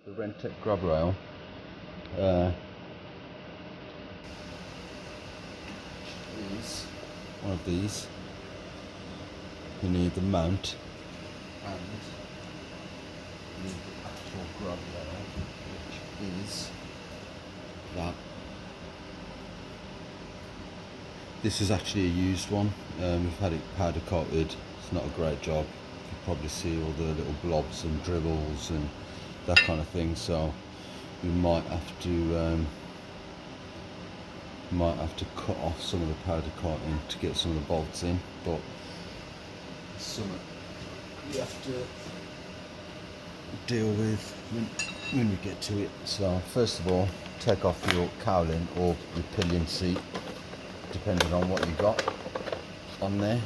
the Renntec Grab Rail is one of these. You need the mount and you need the actual grab rail, which is that. This is actually a used one. We've had it powder coated. It's not a great job. You can probably see all the little blobs and dribbles and that kind of thing. So we might have to cut off some of the powder coating to get some of the bolts in. But some you have to deal with when we get to it. So first of all, take off your cowling or your pillion seat, depending on what you got on there.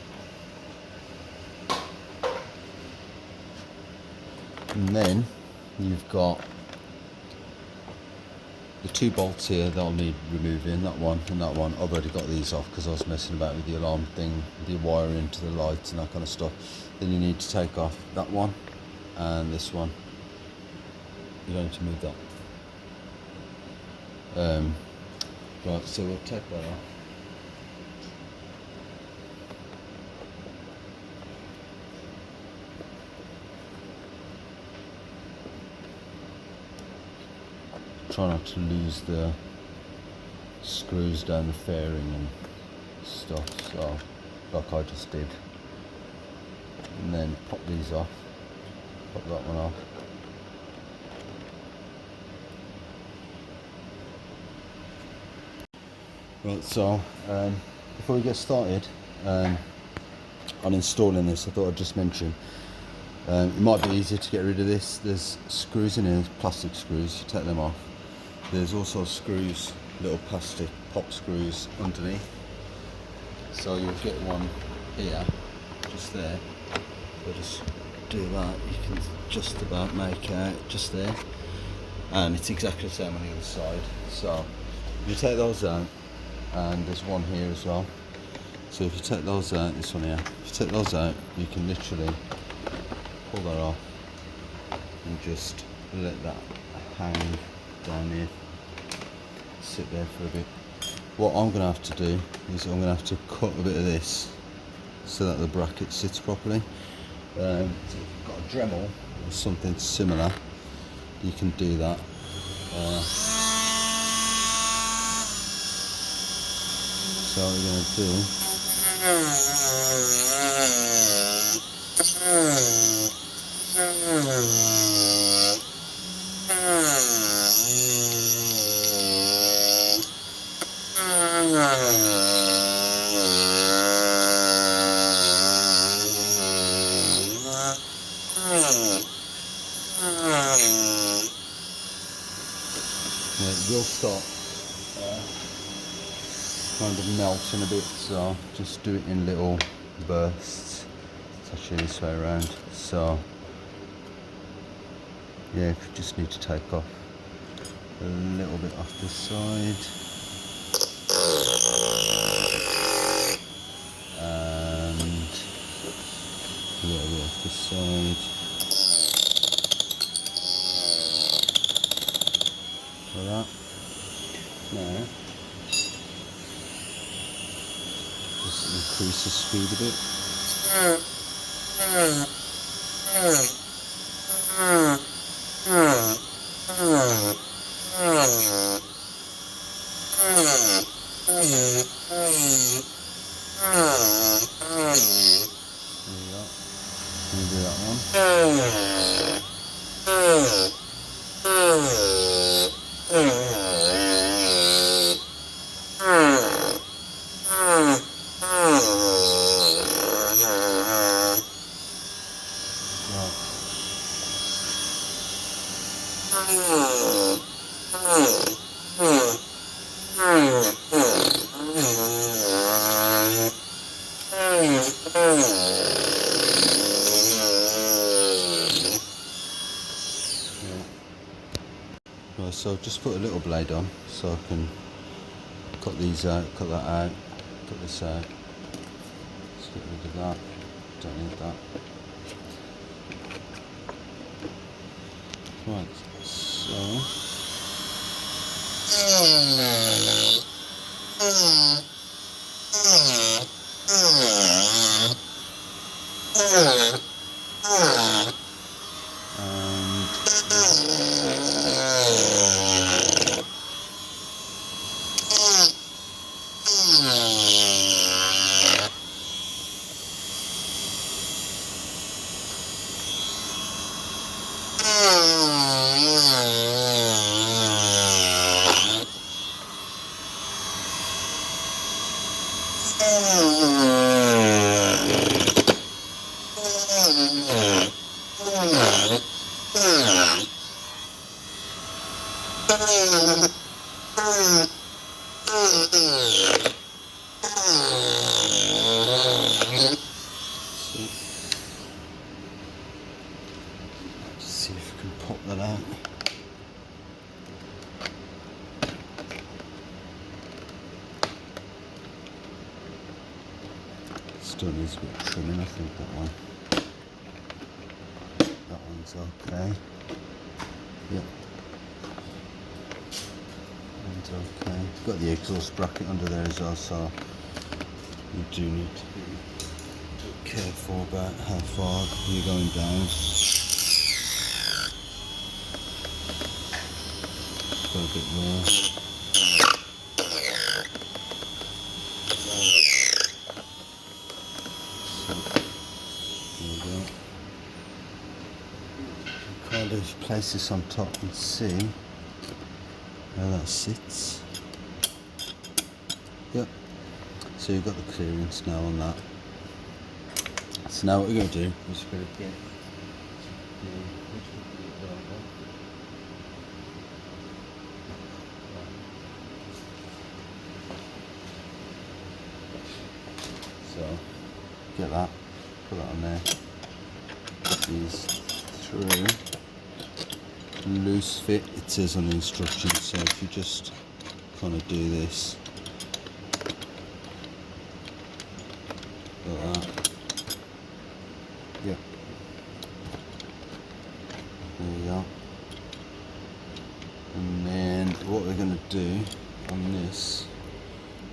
And then you've got the two bolts here that'll need removing, that one and that one. I've already got these off because I was messing about with the alarm thing, the wiring to the lights and that kind of stuff. Then you need to take off that one and this one. You don't need to move that. Right, so we'll take that off. Try not to lose the screws down the fairing and stuff, so like I just did. And then pop these off, pop that one off. Right, so before we get started on installing this, I thought I'd just mention it might be easier to get rid of this. There's screws in here, plastic screws, you take them off. There's also screws, little plastic pop screws underneath. So you'll get one here, just there. We'll just do that, you can just about make out just there. And it's exactly the same on the other side. So you take those out, and there's one here as well. So if you take those out, this one here, if you take those out, you can literally pull that off and just let that hang down here, sit there for a bit. What I'm going to have to do is I'm going to have to cut a bit of this so that the bracket sits properly. So if you've got a Dremel or something similar, you can do that. So what we're going to do, it will start kind of melting a bit, so just do it in little bursts. It's actually this way around. So yeah, you just need to take off a little bit off this side and a little bit off this side. Like that. Now just increase the speed a bit. There you go. Let me do that one. Right, so just put a little blade on so I can cut these out, cut that out, cut this out. Let's get rid of that, don't need that. Right, See if we can pop that out. Still needs a bit of trimming, I think, that one. That one's okay. Yep. That one's okay. Got the exhaust bracket under there as well, so you do need to be careful about how far you're going down. Got a bit more. There we go. Kind of place this on top and see how that sits. Yep. So you've got the clearance now on that. So now what we're going to do is we're going to get so get that, put that on there, put these through, loose fit it says on the instructions, so if you just kind of do this, like that, yep, there we go. And then what we're going to do on this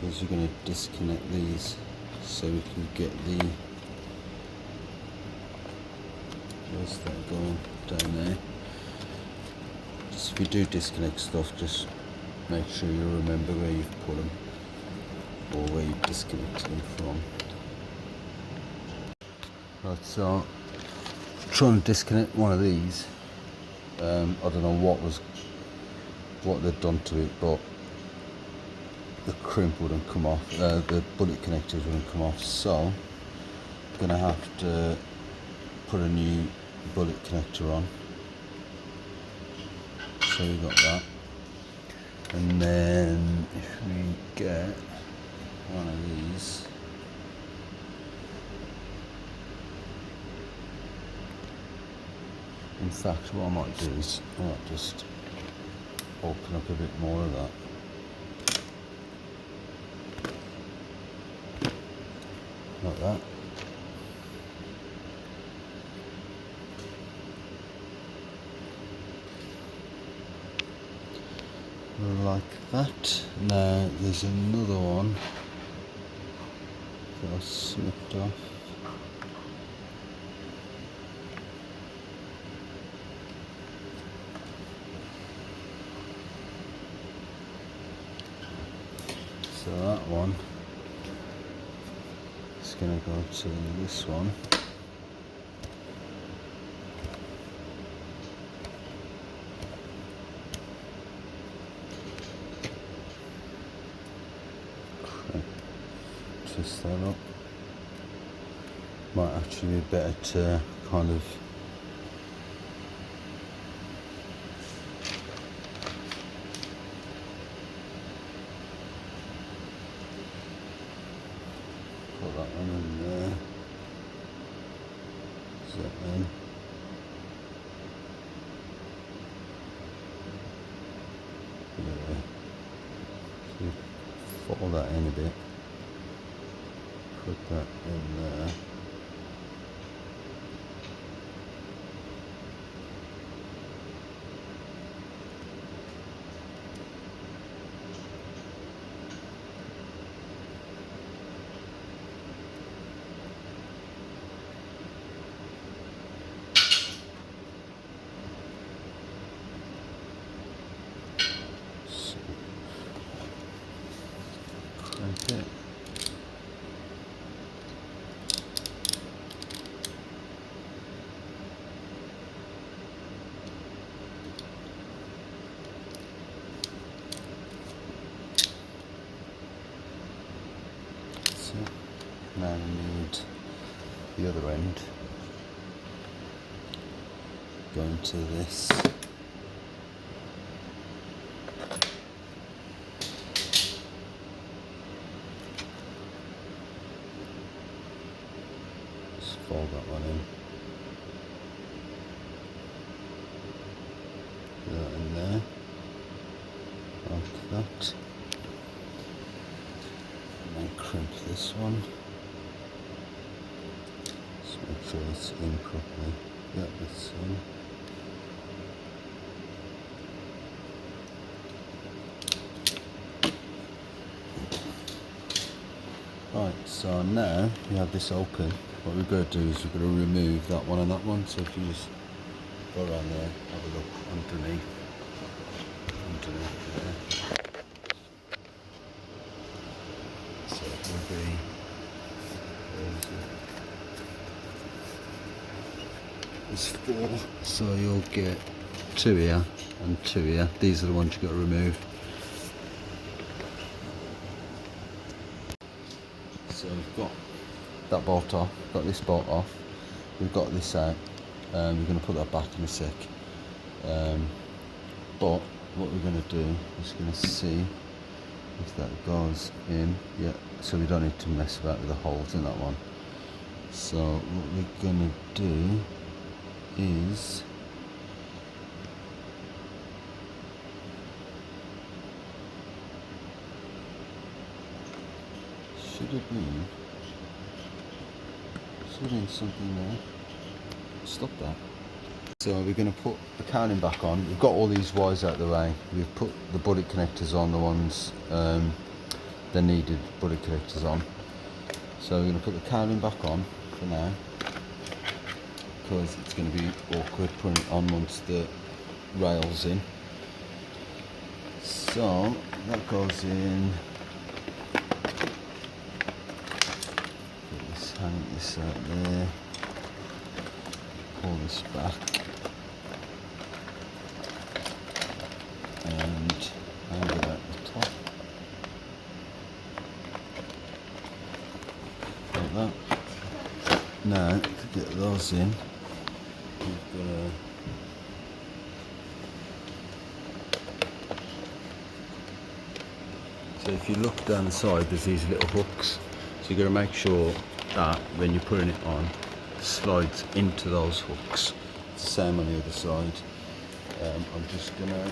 is we're going to disconnect these so we can get the, where's that going, down there. Just if you do disconnect stuff, just make sure you remember where you've put them or where you've disconnected them from. Right, so trying to disconnect one of these. I don't know what they've done to it, but the crimp wouldn't come off, the bullet connectors wouldn't come off, so I'm gonna have to put a new bullet connector on. So we got that, and then if we get one of these, in fact what I might do is I might just open up a bit more of that. Like that. Like that. Now there's another one that I snipped off. So that one is going to go to this one. Twist that up. Might actually be better to kind of put that one in there. Is that then? Yeah. So fold that in a bit. Put that in there. it. Now we need the other end going to this. Just fold that one in. Put that in there, like that. And then crimp this one. Just make sure it's in properly. Yep, it's in. Right, so now we have this open. What we've got to do is we've got to remove that one and that one. So if you just go around there, have a look underneath there. So it will be, there's 4, so you'll get 2 here and 2 here. These are the ones you've got to remove. So we've got that bolt off, got this bolt off, we've got this out. We're going to put that back in a sec. But what we're going to do is going to see if that goes in. Yeah, so we don't need to mess about with the holes in that one. So what we're going to do is should have been something there. Stop that. So we're going to put the cowling back on. We've got all these wires out of the way. We've put the bullet connectors on, the ones that needed bullet connectors on. So we're going to put the cowling back on for now, because it's going to be awkward putting it on once the rail's in. So that goes in. Hang this out there, pull this back, and hang it at the top, like that. Now, to get those in, we've got to so if you look down the side, there's these little hooks, so you've got to make sure that when you're putting it on, it slides into those hooks. It's the same on the other side. I'm just gonna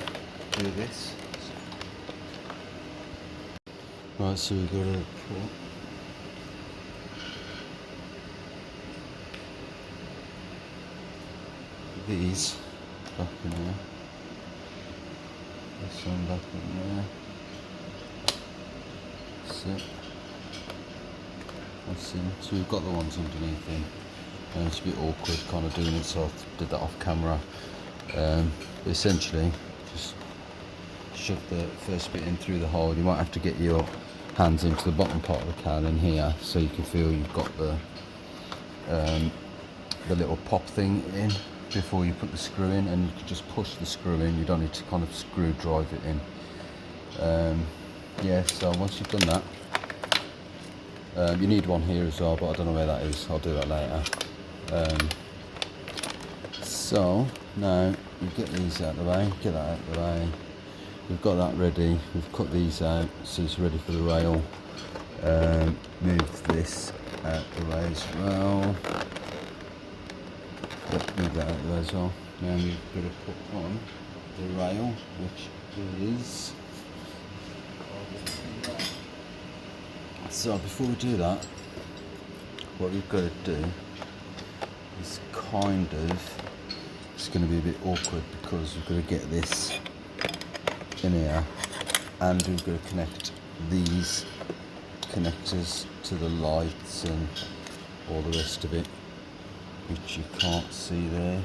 do this. Right, so we've got to put these back in there. This one back in there. That's it. That's in. So we've got the ones underneath in. And it's a bit awkward kind of doing it, so I did that off camera. But essentially, just shove the first bit in through the hole. You might have to get your hands into the bottom part of the cowling here, so you can feel you've got the little pop thing in before you put the screw in, and you can just push the screw in. You don't need to kind of screw drive it in. Yeah, so once you've done that, you need one here as well, but I don't know where that is. I'll do that later. So now we get these out of the way, get that out of the way. We've got that ready. We've cut these out, so it's ready for the rail. Move this out of the way as well. Move that out of the way as well. Now we've got to put on the rail, which is. So before we do that, what we've got to do is kind of, it's going to be a bit awkward because we've got to get this in here, and we've got to connect these connectors to the lights and all the rest of it, which you can't see there.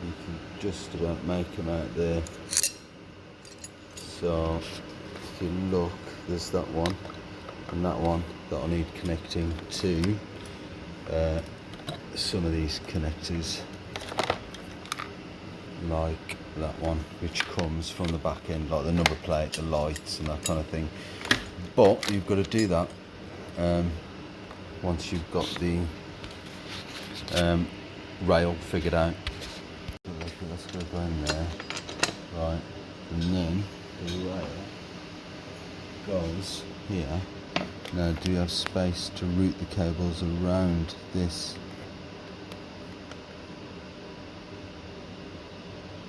You can just about make them out there. So if you look, there's that one and that one that I need connecting to some of these connectors, like that one, which comes from the back end, like the number plate, the lights and that kind of thing. But you've got to do that once you've got the rail figured out. Let's go in there, right, and then the rail goes here. Now, do you have space to route the cables around this?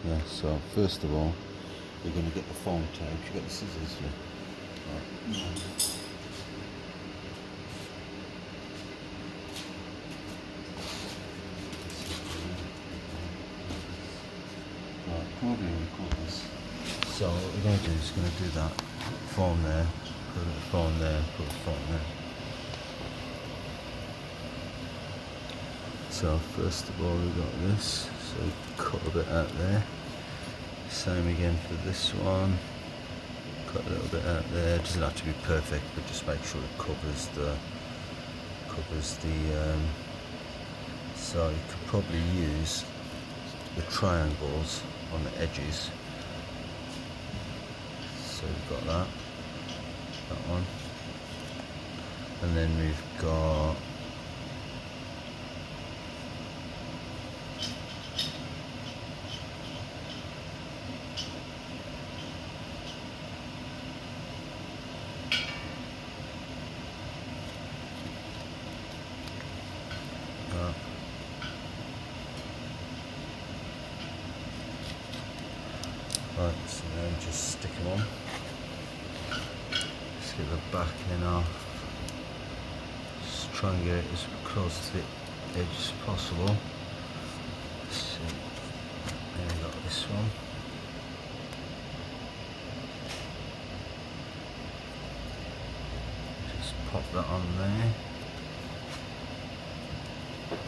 Yeah, so first of all, we're going to get the foam tape. You've got the scissors here. Right. Probably record this. So what we're going to do is going to do that foam there, put a foam there, put a foam there. So first of all, we've got this, so cut a bit out there. Same again for this one. Cut a little bit out there. It doesn't have to be perfect, but just make sure it covers the so you could probably use the triangles on the edges. So we've got that one, and then we've got that. Right, so then just stick them on. Just get the backing off. Just try and get it as close to the edge as possible. Let's see. Then we got this one. Just pop that on there.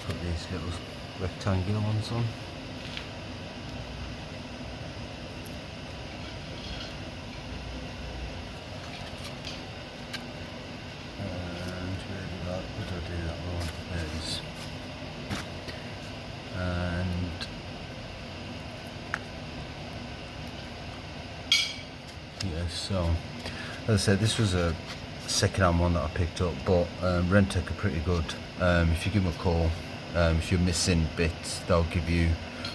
Put these little rectangular ones on. Yeah, so as I said, this was a second-hand one that I picked up, but Renntec are pretty good. If you give them a call, if you're missing bits, they'll give you,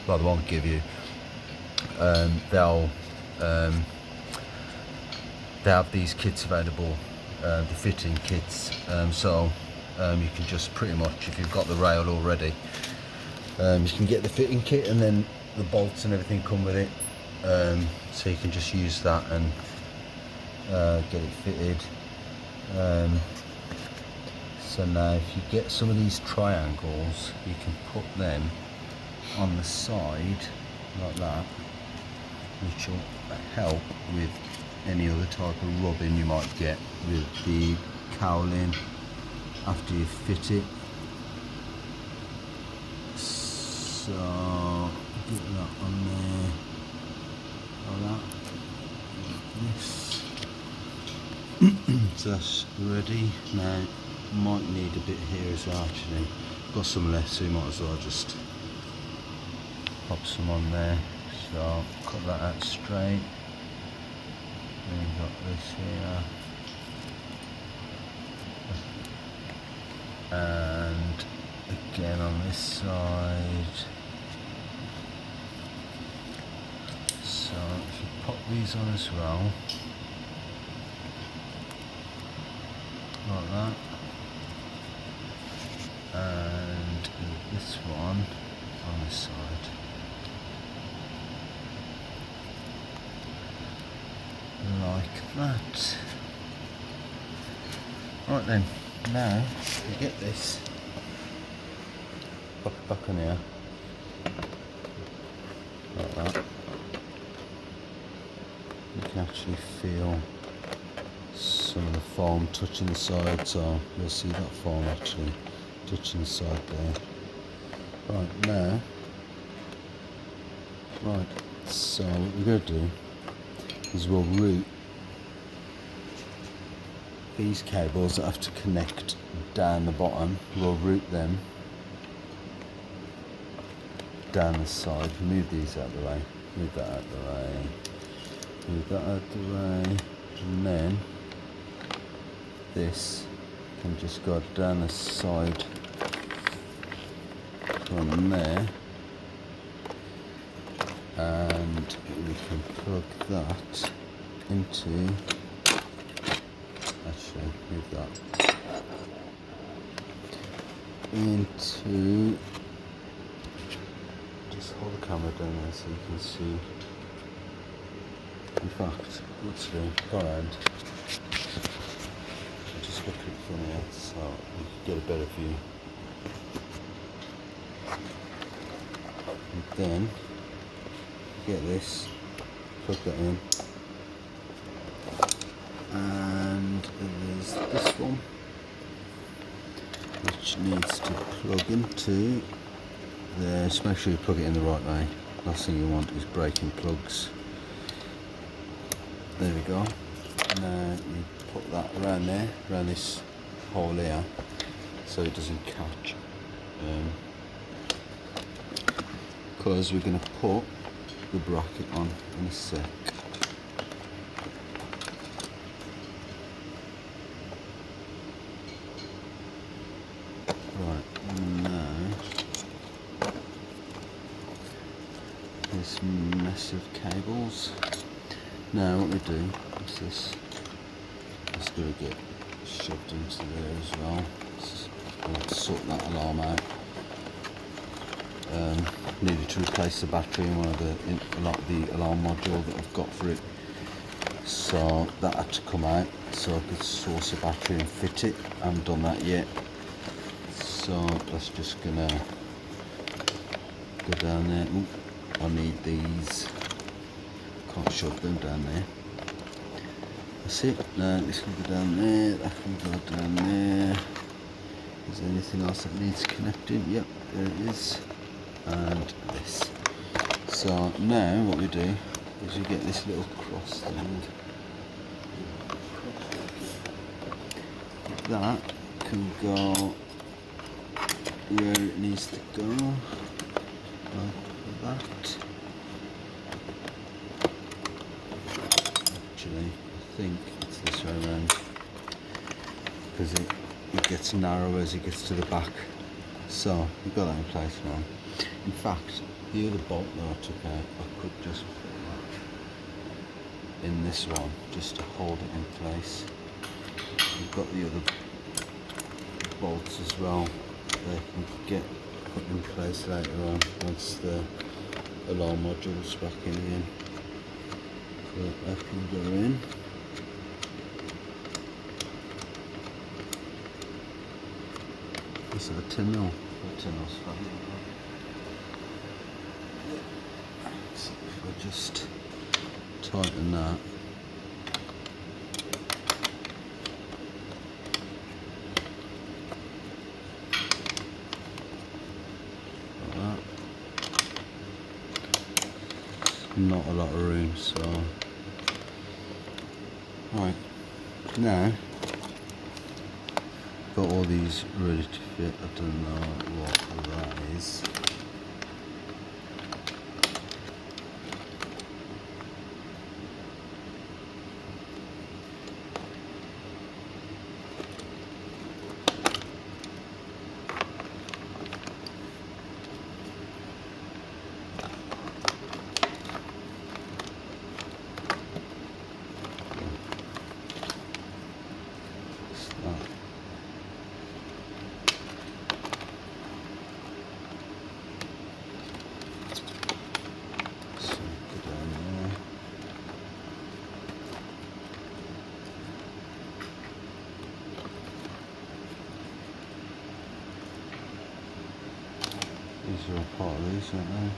well, they won't give you, they have these kits available, the fitting kits, so you can just pretty much, if you've got the rail already, you can get the fitting kit, and then the bolts and everything come with it, so you can just use that and get it fitted. So now if you get some of these triangles, you can put them on the side like that, which will help with any other type of rubbing you might get with the cowling after you fit it. So get that on there, like that, like this. So that's ready. Now might need a bit here as well actually. Got some left, so you might as well just pop some on there. So cut that out straight. Then you've got this here. And again on this side. So if you pop these on as well, like that, and this one on this side, like that. Right then, now you get this, pop it back on here, like that. You can actually feel some of the foam touching the side, so you'll see that foam actually touching the side there. Right, now, right, so what we're going to do is we'll route these cables that have to connect down the bottom, we'll route them down the side. Move these out of the way, move that out of the way, move that out of the way, and then this can just go down the side from there, and we can plug that into, actually move that into, just hold the camera down there so you can see. In fact, let's go around, just look at it from here so you can get a better view. And then get this, plug that in, and there's this one which needs to plug into there. Just make sure you plug it in the right way. Last thing you want is breaking plugs. There we go. Now you put that around there, around this hole here, so it doesn't catch. Because we're going to put the bracket on in a sec. Right, now this mess of cables. Now what we do is this is going to get shoved into there as well. We'll sort that alarm out. Needed to replace the battery in a lot of the alarm module that I've got for it, so that had to come out so I could source a battery and fit it. I haven't done that yet, so that's just gonna go down there. Ooh, I need these, can't shove them down there. That's it. Now this can go down there, that can go down there. Is there anything else that needs connecting? Yep, there it is. And this. So now what we do is you get this little cross thing. That can go where it needs to go, like that. Actually, I think it's this way around, because it gets narrow as it gets to the back. So we've got that in place now. In fact, the other bolt that I took out, I could just put that in this one just to hold it in place. We've got the other bolts as well. They can get put in place later on once the alarm module's back in again. So that can go in. This is a 10 mil. 10 mil's fine. So if I just tighten that. Like that. Not a lot of room, so. Right, now got all these ready to fit. I don't know what that is. These are all part of these, aren't they?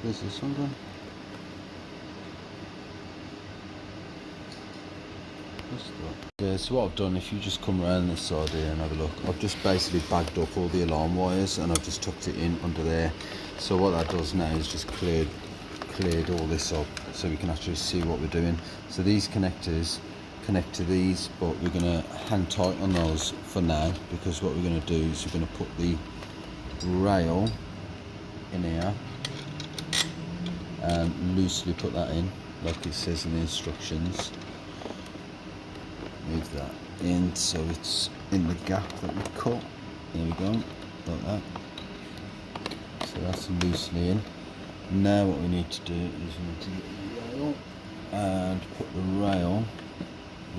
Where's this one gone? Yeah, so what I've done, if you just come around this side here and have a look, I've just basically bagged up all the alarm wires and I've just tucked it in under there. So what that does now is just cleared all this up so we can actually see what we're doing. So these connectors connect to these, but we're going to hang tight on those for now, because what we're going to do is we're going to put the rail in here and loosely put that in like it says in the instructions. Move that in so it's in the gap that we cut. There we go, like that. So that's loosely in. Now what we need to do is we need to get the rail and put the rail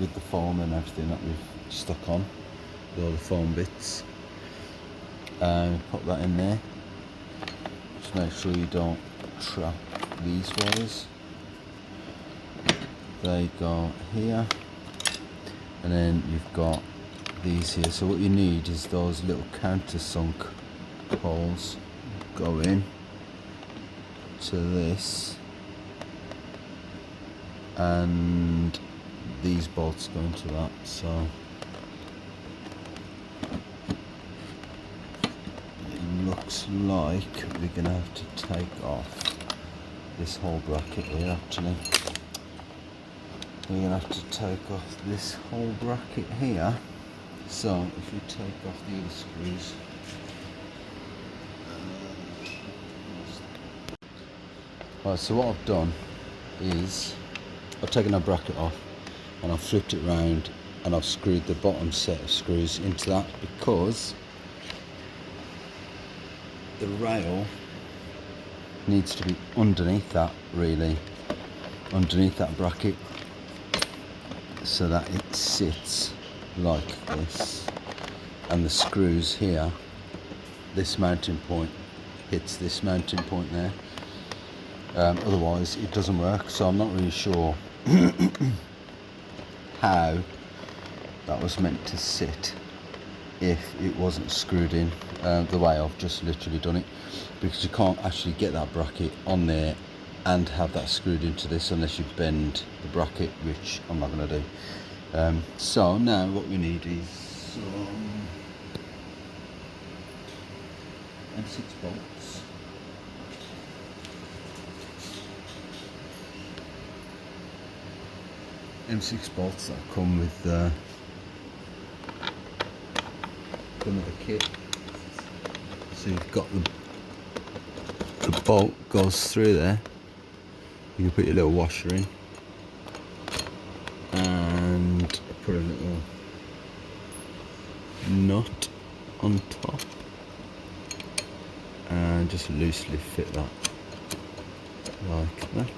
with the foam and everything that we've stuck on, with all the foam bits, and put that in there. Just make sure you don't trap these wires. They go here, and then you've got these here. So what you need is those little countersunk holes go in to this, and these bolts go into that. So it looks like we're gonna have to take off this whole bracket here. Actually, we're gonna have to take off this whole bracket here. So if we take off the other screws, right, so what I've done is I've taken that bracket off and I've flipped it round and I've screwed the bottom set of screws into that, because the rail needs to be underneath that, really underneath that bracket, so that it sits like this, and the screws here, this mounting point hits this mounting point there. Otherwise it doesn't work. So I'm not really sure how that was meant to sit if it wasn't screwed in the way I've just literally done it, because you can't actually get that bracket on there and have that screwed into this unless you bend the bracket, which I'm not going to do. So now what we need is some M6 bolts. M6 bolts that come with the kit. So you've got the bolt goes through there. You can put your little washer in and put a little nut on top and just loosely fit that like that.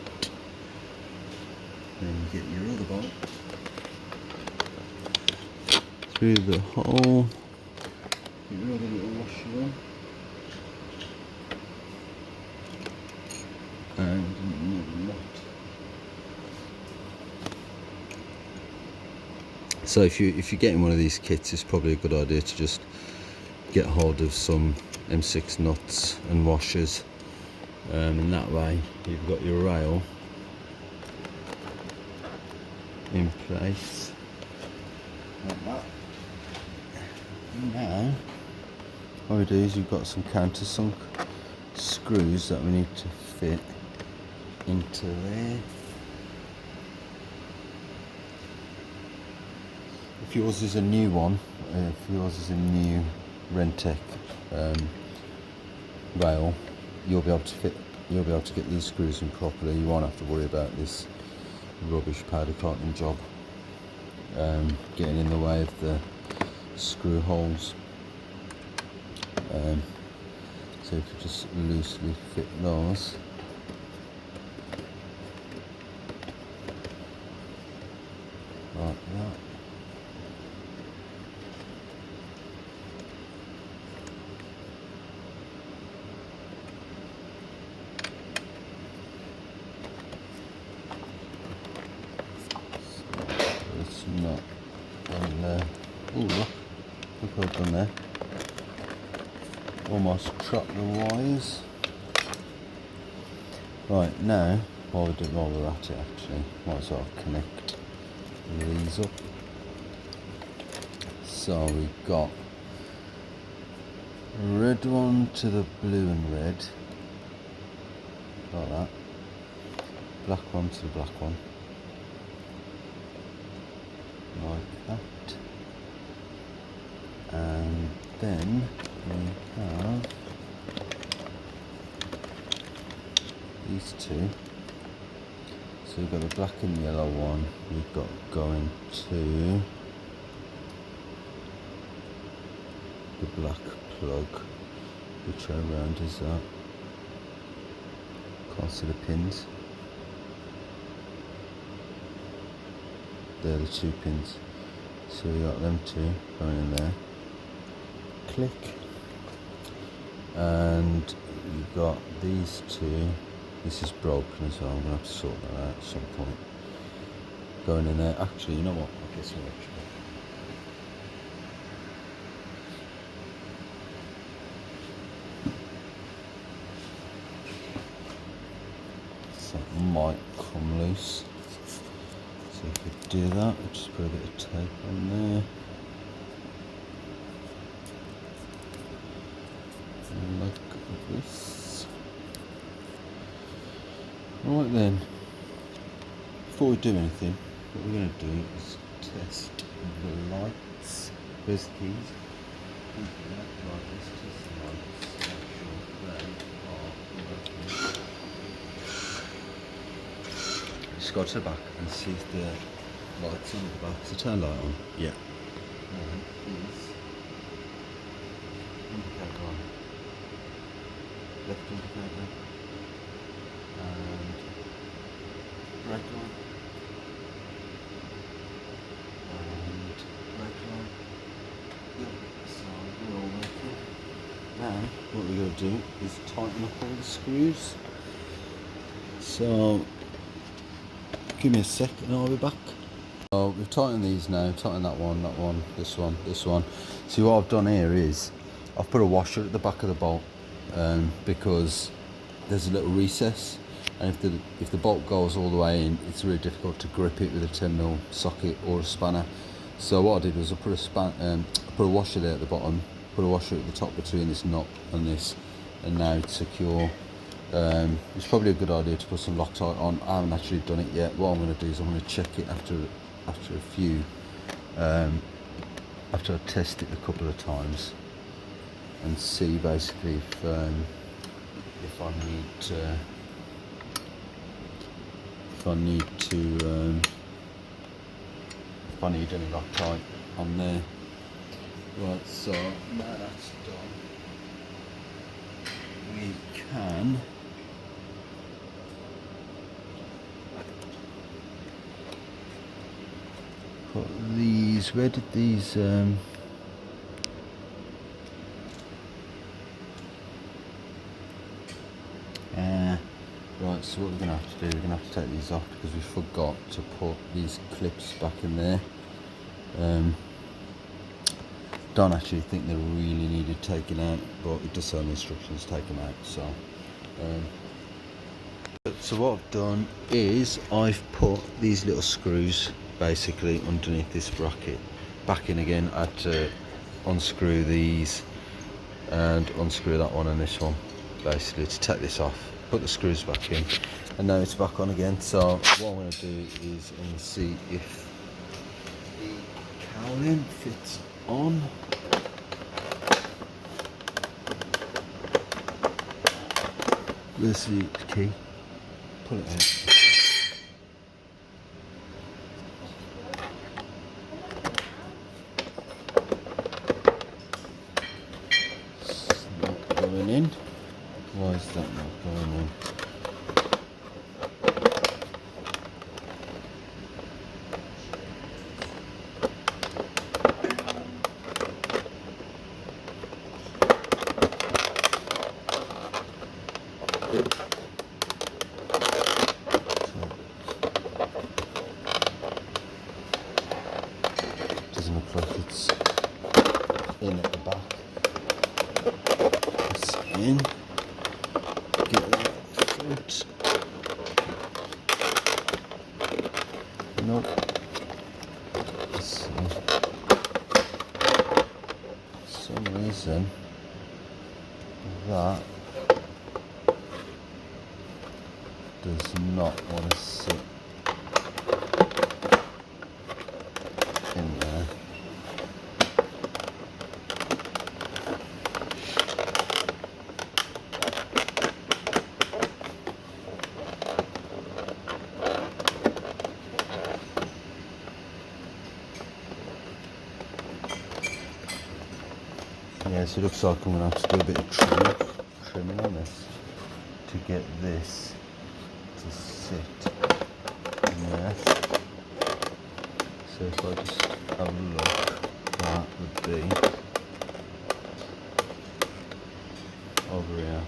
Then you get your other bolt through the hole, get your other little washer on, and another nut. So if you're getting one of these kits, it's probably a good idea to just get hold of some M6 nuts and washers, and that way you've got your rail in place like that. Now what we do is we've got some countersunk screws that we need to fit into there. If yours is a new one, if yours is a new Renntec rail, you'll be able to get these screws in properly. You won't have to worry about this rubbish powder coating job getting in the way of the screw holes. So if you just loosely fit those, like that. Not on there. Oh look what I've done there. Almost trapped the wires. Right, now while we're at it, actually might as well connect these up. So we've got red one to the blue and red, like that. Black one to the black one. like that. And then we have these two. So we've got the black and yellow one. We've got going to the black plug. Which way around is that? Can't see the pins. They're the two pins. So we got them two going in there. Click. And you've got these two. This is broken as well. I'm gonna have to sort that out at some point. Going in there. Actually, you know what? I'll get some electrical. So it might come loose. So if we do that, we'll just put a bit of tape on there. Like this. Right then, before we do anything, what we're going to do is test the lights. Where's the keys? Just go to the back and see if the lights on the back. Is the turn light on? Yeah. Is indicator on. Left indicator and right light and right light. Yep, so we're all working. Now what we're going to do is tighten up all the screws. So give me a sec and I'll be back. So we've tightened these now, tightened that one, this one, this one. See what I've done here is I've put a washer at the back of the bolt because there's a little recess, and if the bolt goes all the way in, it's really difficult to grip it with a 10mm socket or a spanner. So what I did was I put a washer there at the bottom, put a washer at the top between this nut and this, and now it's secure. It's probably a good idea to put some Loctite on. I haven't actually done it yet. What I'm going to do is I'm going to check it after a few, after I test it a couple of times, and see basically if I need any Loctite on there. Right, so now that's done, we can put these, where did these right, so what we're going to have to do, we're going to have to take these off because we forgot to put these clips back in there. Don't actually think they really needed taking out, but it does say on the instructions take them out. So what I've done is I've put these little screws basically underneath this bracket back in again. I had to unscrew these and unscrew that one and this one basically to take this off, put the screws back in, and now it's back on again. So what I'm going to do is I'm going to see if the cowling fits on. Where's the key? Pull it out. It's not going in. Why is that not going in? Doesn't look like it's in at the back. It's in. Get that front. Nope. So, for some reason that does not want to sit. So it looks like I'm going to have to do a bit of trimming on this to get this to sit in there. So if I just have a look, that would be over here.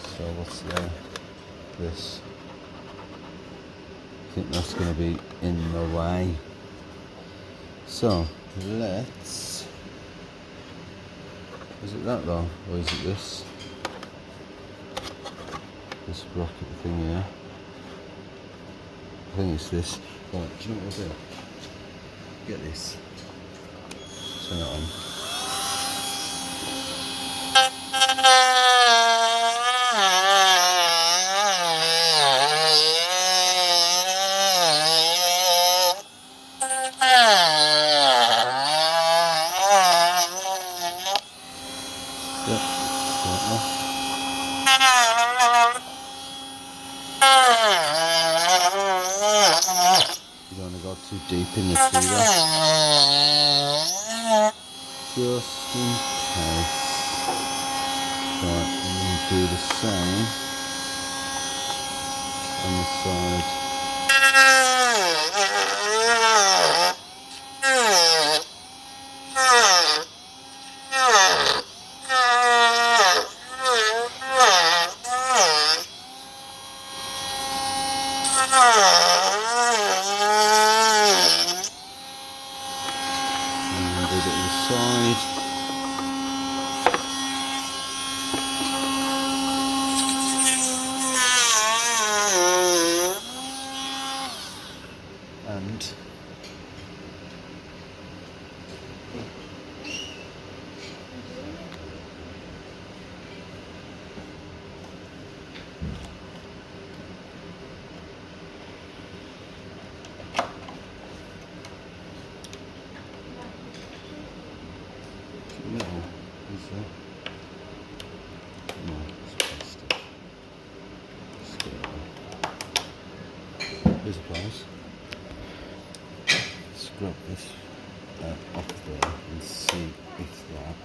So what's there? This. I think that's going to be in the way. So let's. Is it that though, or is it this? This bracket thing here. I think it's this. Right, do you know what I'll do? Get this. Turn it on. You don't want to go too deep in the feeder, just in case. Right, I'm going to do the same on the side. No, is that? No, it's plastic. Here's a pliers. Scrub this off there and see if that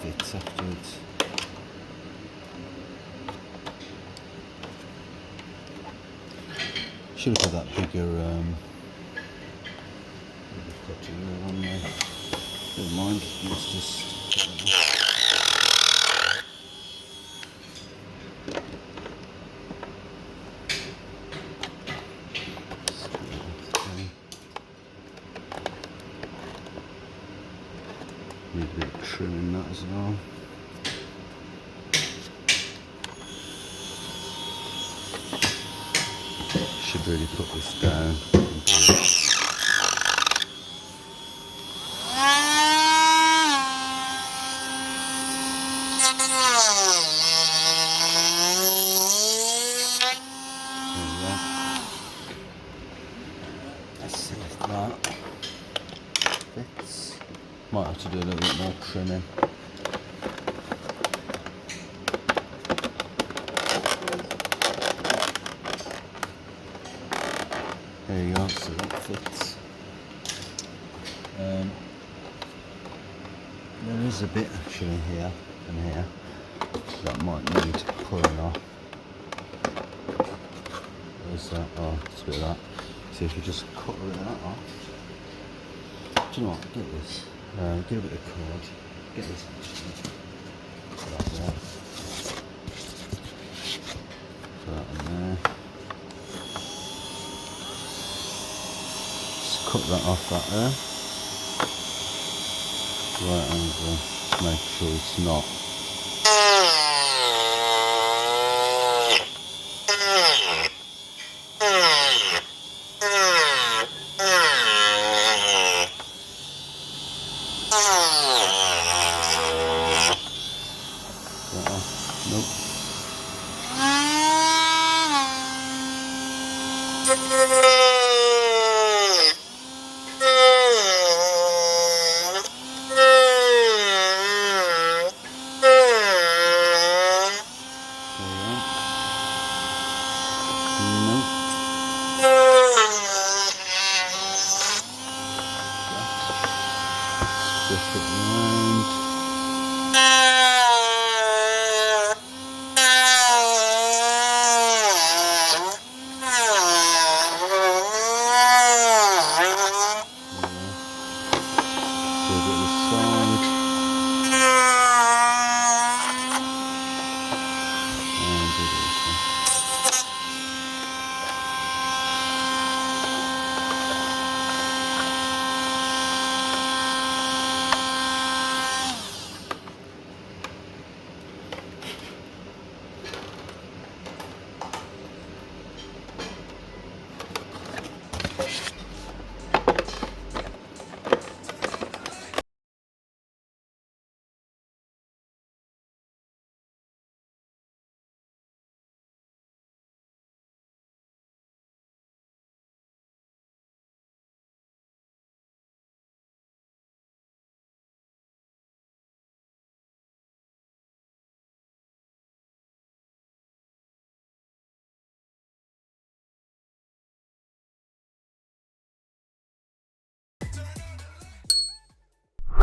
fits afterwards. Should have got that bigger cutting wheel on there. Never mind, let's just need a bit of trimming that as well. Should really put this down. Let's see if that fits. Might have to do a little bit more trimming. There you go, so that fits. There is a bit actually here and here that might need pulling off. Where's that? Oh, it's a bit of that. See if you just cut a bit of that off. Do you know what? Get this. Get a bit of cord. Get this actually. Put that there. Put that in there. Just cut that off that there. Right angle. Just make sure it's not